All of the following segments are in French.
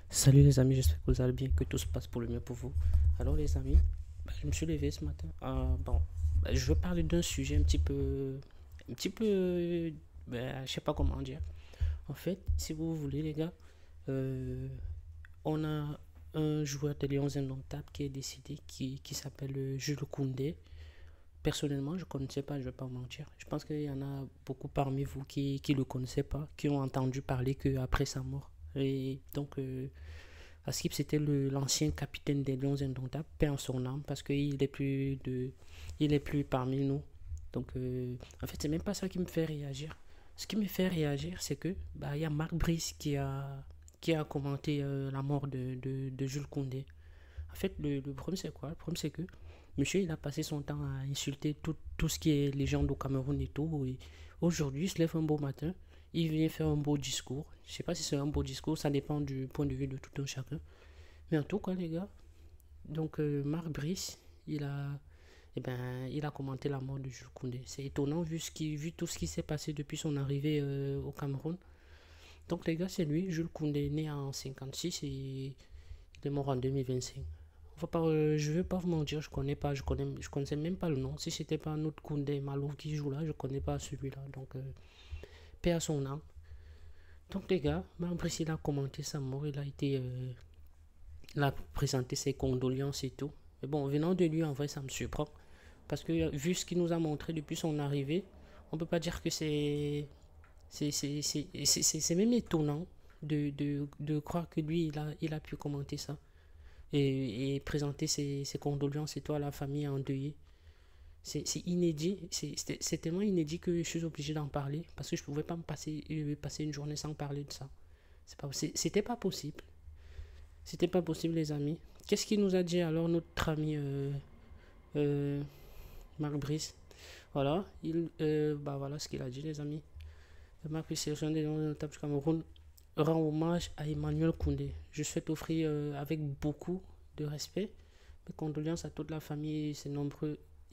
Salut les amis, j'espère que vous allez bien, que tout se passe pour le mieux pour vous. Alors les amis, je me suis levé ce matin. Je veux parler d'un sujet je sais pas comment dire. En fait, si vous voulez les gars, euh, on a un joueur de Lions Indomptables qui est décédé, qui s'appelle Jules Koundé. Personnellement, je ne connaissais pas, je ne vais pas vous mentir. Je pense qu'il y en a beaucoup parmi vous qui ne le connaissaient pas, qui ont entendu parler qu'après sa mort. Et donc, Askip, c'était l'ancien capitaine des Lions Indomptables, paix en son âme, parce il est plus parmi nous. Donc, en fait, c'est même pas ça qui me fait réagir. Ce qui me fait réagir, c'est que il y a Marc Brice qui a commenté la mort de Jules Koundé. En fait, le problème, c'est quoi? Le problème, c'est que monsieur, il a passé son temps à insulter tout ce qui est légende au Cameroun et tout. Et aujourd'hui, il se lève un beau matin, il vient faire un beau discours. Je sais pas si c'est un beau discours, ça dépend du point de vue de tout un chacun. Mais en tout cas, les gars, donc Marc Brice, il a commenté la mort de Jules Koundé. C'est étonnant vu tout ce qui s'est passé depuis son arrivée au Cameroun. Donc les gars, c'est lui, Jules Koundé, né en 56 et il est mort en 2025. Je vais pas vous mentir, je connaissais même pas le nom. Si c'était pas un autre Koundé Malo qui joue là, je connais pas celui-là. Donc, paix à son âme. Donc, les gars, Marc Brice, il a commenté sa mort. Il a présenté ses condoléances et tout. Mais bon, venant de lui, en vrai, ça me surprend. Parce que vu ce qu'il nous a montré depuis son arrivée, on peut pas dire que c'est même étonnant de croire que lui, il a pu commenter ça. Et présenter ses condoléances et tout à la famille endeuillée. C'est inédit, c'est tellement inédit que je suis obligé d'en parler parce que je pouvais pas passer une journée sans parler de ça. C'était pas possible. C'était pas possible, les amis. Qu'est-ce qu'il nous a dit alors, notre ami euh, Marc Brice? Voilà, voilà ce qu'il a dit, les amis. Marc Brice, c'est un des notables du Cameroun, rend hommage à Emmanuel Koundé. Je souhaite offrir avec beaucoup de respect mes condoléances à toute la famille et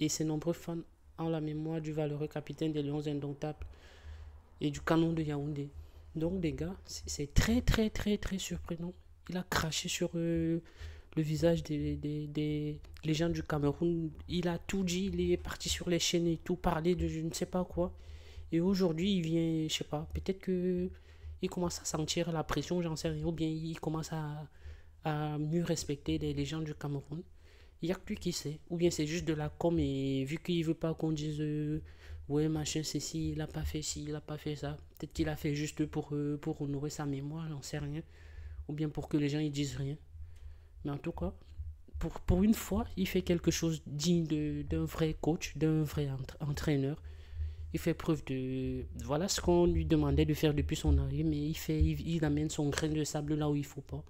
ses nombreux fans en la mémoire du valeureux capitaine des Lions Indomptables et du canon de Yaoundé. Donc, les gars, c'est très, très, très, très surprenant. Il a craché sur le visage des gens du Cameroun. Il a tout dit, il est parti sur les chaînes et tout, parler de je ne sais pas quoi. Et aujourd'hui, il vient, je sais pas, peut-être que il commence à sentir la pression, j'en sais rien, ou bien il commence à mieux respecter les gens du Cameroun. Il n'y a que lui qui sait. Ou bien c'est juste de la com et vu qu'il veut pas qu'on dise ouais machin c'est ci, il a pas fait ci, il a pas fait ça. Peut-être qu'il a fait juste pour honorer sa mémoire, j'en sais rien. Ou bien pour que les gens ils disent rien. Mais en tout cas, pour une fois, il fait quelque chose digne d'un vrai coach, d'un vrai entraîneur. Il fait preuve de... Voilà ce qu'on lui demandait de faire depuis son arrivée, mais il amène son grain de sable là où il faut pas.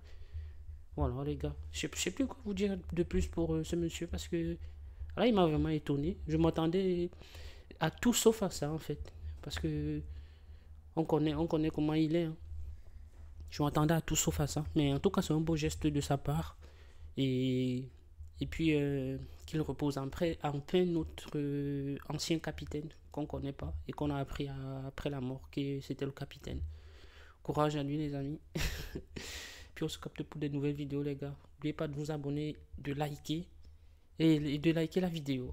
Voilà les gars. Je sais plus quoi vous dire de plus pour ce monsieur parce que là il m'a vraiment étonné. Je m'attendais à tout sauf à ça en fait. Parce que on connaît comment il est, hein. Je m'attendais à tout sauf à ça. Mais en tout cas c'est un beau geste de sa part. Et, et puis qu'il repose en paix notre ancien capitaine qu'on ne connaît pas et qu'on a appris après la mort que c'était le capitaine. Courage à lui les amis. Puis on se capte pour des nouvelles vidéos les gars. N'oubliez pas de vous abonner, de liker et de liker la vidéo.